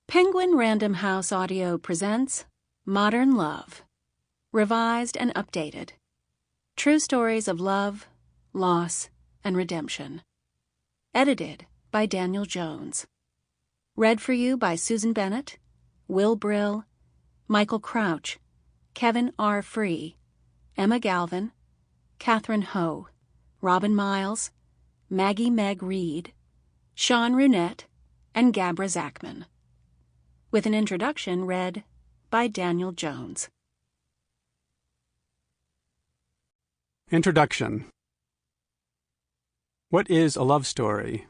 Penguin Random House Audio presents Modern Love, revised and updated. True stories of love, loss, and redemption. Edited by Daniel Jones. Read for you by Susan Bennett, Will Brill, Michael Crouch, Kevin R. Free, Emma Galvin, Catherine Ho, Robin Miles, Maggie-Meg Reed, Sean Runnette, and Gabra Zackman. With an introduction read by Daniel Jones. Introduction. What is a love story?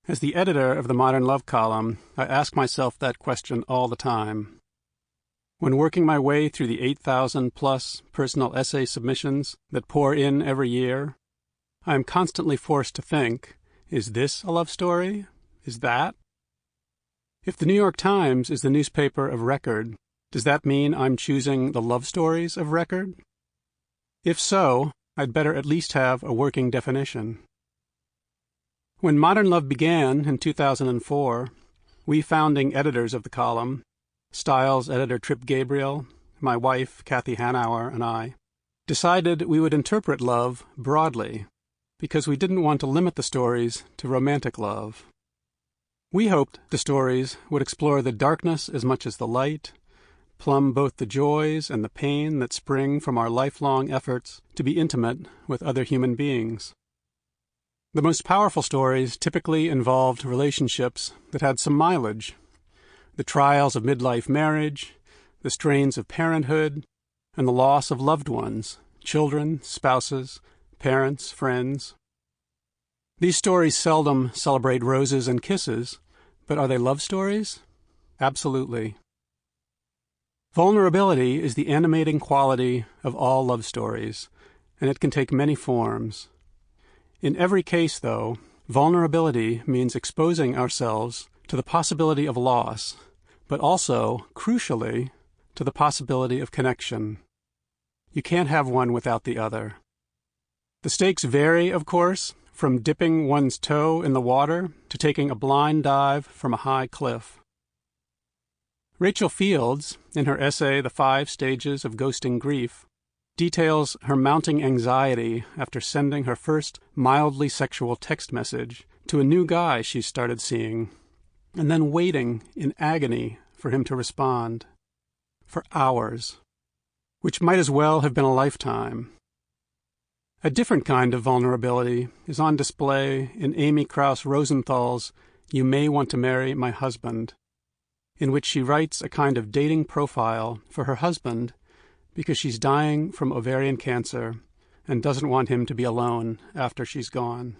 As the editor of the Modern Love column, I ask myself that question all the time. When working my way through the 8,000-plus personal essay submissions that pour in every year, I am constantly forced to think, is this a love story? Is that? If the New York Times is the newspaper of record, does that mean I'm choosing the love stories of record? If so, I'd better at least have a working definition. When Modern Love began in 2004, we founding editors of the column, Styles editor Trip Gabriel, my wife Kathy Hanauer, and I, decided we would interpret love broadly because we didn't want to limit the stories to romantic love. We hoped the stories would explore the darkness as much as the light, plumb both the joys and the pain that spring from our lifelong efforts to be intimate with other human beings. The most powerful stories typically involved relationships that had some mileage, the trials of midlife marriage, the strains of parenthood, and the loss of loved ones, children, spouses, parents, friends. These stories seldom celebrate roses and kisses, but are they love stories? Absolutely. Vulnerability is the animating quality of all love stories, and it can take many forms. In every case, though, vulnerability means exposing ourselves to the possibility of loss, but also, crucially, to the possibility of connection. You can't have one without the other. The stakes vary, of course, from dipping one's toe in the water to taking a blind dive from a high cliff. Rachel Fields, in her essay The 5 Stages of Ghosting Grief, details her mounting anxiety after sending her first mildly sexual text message to a new guy she started seeing, and then waiting in agony for him to respond. For hours, which might as well have been a lifetime. A different kind of vulnerability is on display in Amy Krauss Rosenthal's You May Want to Marry My Husband, in which she writes a kind of dating profile for her husband because she's dying from ovarian cancer and doesn't want him to be alone after she's gone.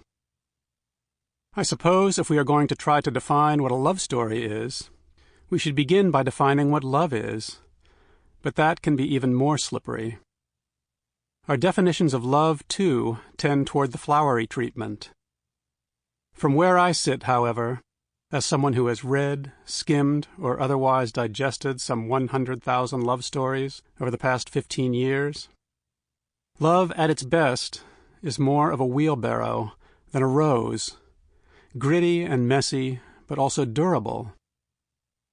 I suppose if we are going to try to define what a love story is, we should begin by defining what love is, but that can be even more slippery. Our definitions of love, too, tend toward the flowery treatment. From where I sit, however, as someone who has read, skimmed, or otherwise digested some 100,000 love stories over the past 15 years, love at its best is more of a wheelbarrow than a rose, gritty and messy, but also durable,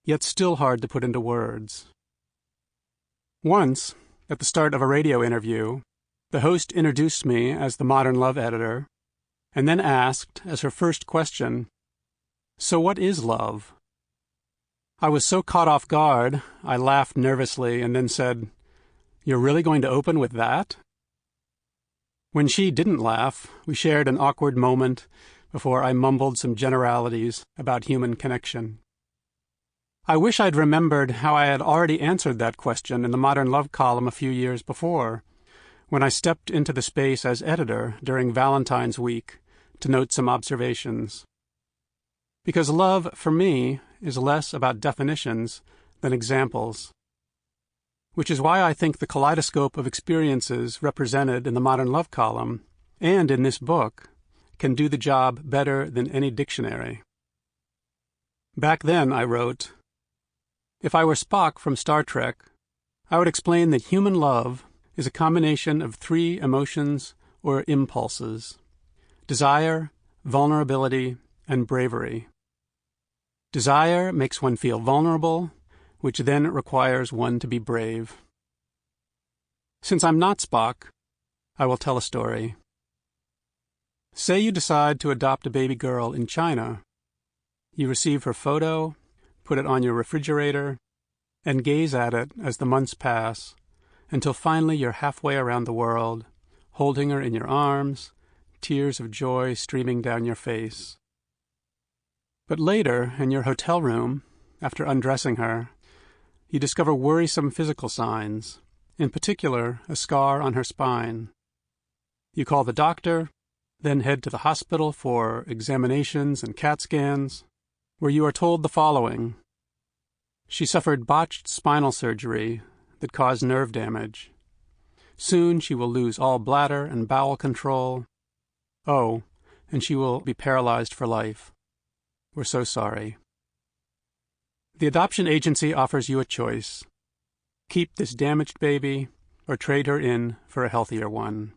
yet still hard to put into words. Once, at the start of a radio interview, the host introduced me as the Modern Love editor, and then asked, as her first question, "So what is love?" I was so caught off guard, I laughed nervously and then said, "You're really going to open with that?" When she didn't laugh, we shared an awkward moment before I mumbled some generalities about human connection. I wish I'd remembered how I had already answered that question in the Modern Love column a few years before, when I stepped into the space as editor during Valentine's week to note some observations. Because love, for me, is less about definitions than examples. Which is why I think the kaleidoscope of experiences represented in the Modern Love column, and in this book, can do the job better than any dictionary. Back then, I wrote, "If I were Spock from Star Trek, I would explain that human love is a combination of 3 emotions or impulses: desire, vulnerability, and bravery. Desire makes one feel vulnerable, which then requires one to be brave. Since I'm not Spock, I will tell a story. Say you decide to adopt a baby girl in China. You receive her photo, put it on your refrigerator, and gaze at it as the months pass, until finally you're halfway around the world, holding her in your arms, tears of joy streaming down your face. But later, in your hotel room, after undressing her, you discover worrisome physical signs, in particular a scar on her spine. You call the doctor, then head to the hospital for examinations and CAT scans, where you are told the following. She suffered botched spinal surgery that caused nerve damage. Soon she will lose all bladder and bowel control. Oh, and she will be paralyzed for life. We're so sorry. The adoption agency offers you a choice. Keep this damaged baby or trade her in for a healthier one.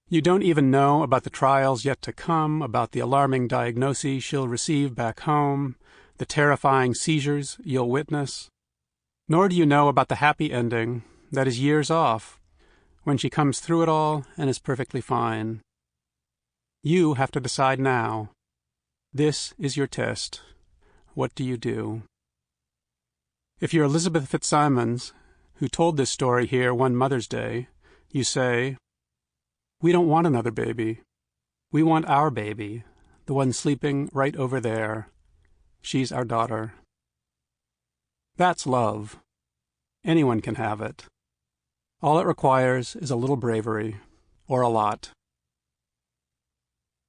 You don't even know about the trials yet to come, about the alarming diagnoses she'll receive back home, the terrifying seizures you'll witness. Nor do you know about the happy ending that is years off, when she comes through it all and is perfectly fine. You have to decide now. This is your test. What do you do? If you're Elizabeth Fitzsimons, who told this story here one Mother's Day, you say, "We don't want another baby. We want our baby, the one sleeping right over there. She's our daughter." That's love. Anyone can have it. All it requires is a little bravery, or a lot.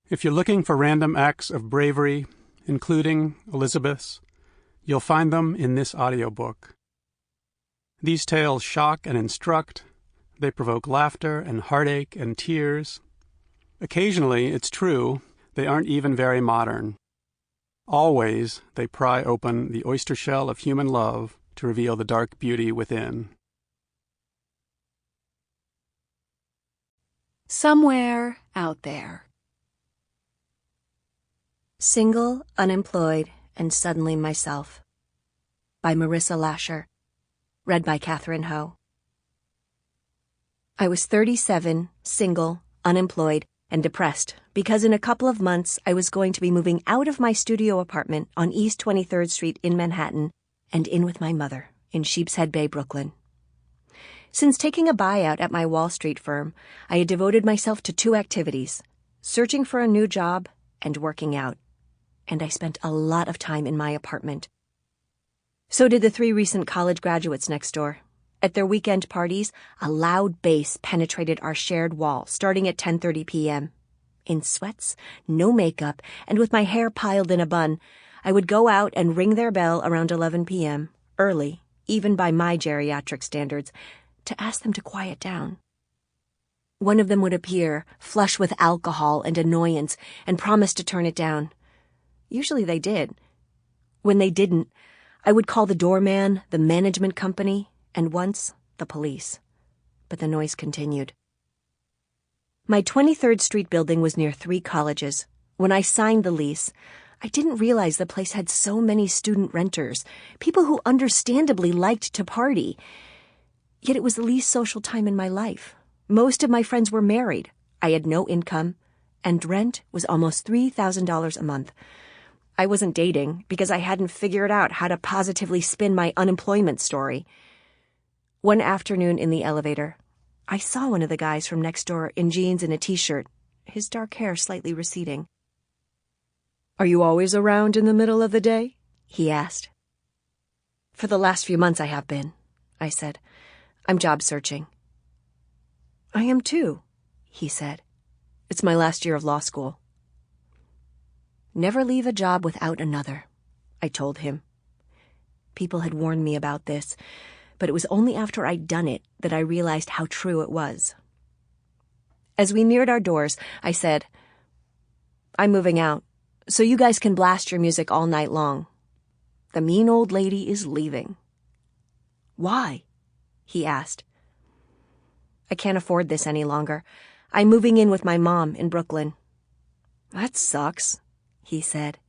If you're looking for random acts of bravery, including Elizabeth's, you'll find them in this audiobook. These tales shock and instruct. They provoke laughter and heartache and tears. Occasionally, it's true, they aren't even very modern. Always, they pry open the oyster shell of human love to reveal the dark beauty within. Somewhere out there. Single, Unemployed, and Suddenly Myself by Marissa Lasher. Read by Catherine Ho. I was 37, single, unemployed, and depressed because in a couple of months I was going to be moving out of my studio apartment on East 23rd Street in Manhattan and in with my mother in Sheepshead Bay, Brooklyn. Since taking a buyout at my Wall Street firm, I had devoted myself to two activities, searching for a new job and working out. And I spent a lot of time in my apartment. So did the 3 recent college graduates next door. At their weekend parties, a loud bass penetrated our shared wall starting at 10:30 p.m. In sweats, no makeup, and with my hair piled in a bun, I would go out and ring their bell around 11 p.m., early, even by my geriatric standards, to ask them to quiet down. One of them would appear, flush with alcohol and annoyance, and promise to turn it down. Usually they did. When they didn't, I would call the doorman, the management company, and once, the police. But the noise continued. My 23rd Street building was near 3 colleges. When I signed the lease, I didn't realize the place had so many student renters, people who understandably liked to party. Yet it was the least social time in my life. Most of my friends were married. I had no income, and rent was almost $3,000 a month. I wasn't dating because I hadn't figured out how to positively spin my unemployment story. One afternoon in the elevator, I saw one of the guys from next door in jeans and a t-shirt, his dark hair slightly receding. "Are you always around in the middle of the day?" he asked. "For the last few months I have been," I said. "I'm job searching." "I am too," he said. "It's my last year of law school." "Never leave a job without another," I told him. People had warned me about this, but it was only after I'd done it that I realized how true it was. As we neared our doors, I said, "I'm moving out, so you guys can blast your music all night long. The mean old lady is leaving." "Why?" he asked. "I can't afford this any longer. I'm moving in with my mom in Brooklyn." "That sucks," he said.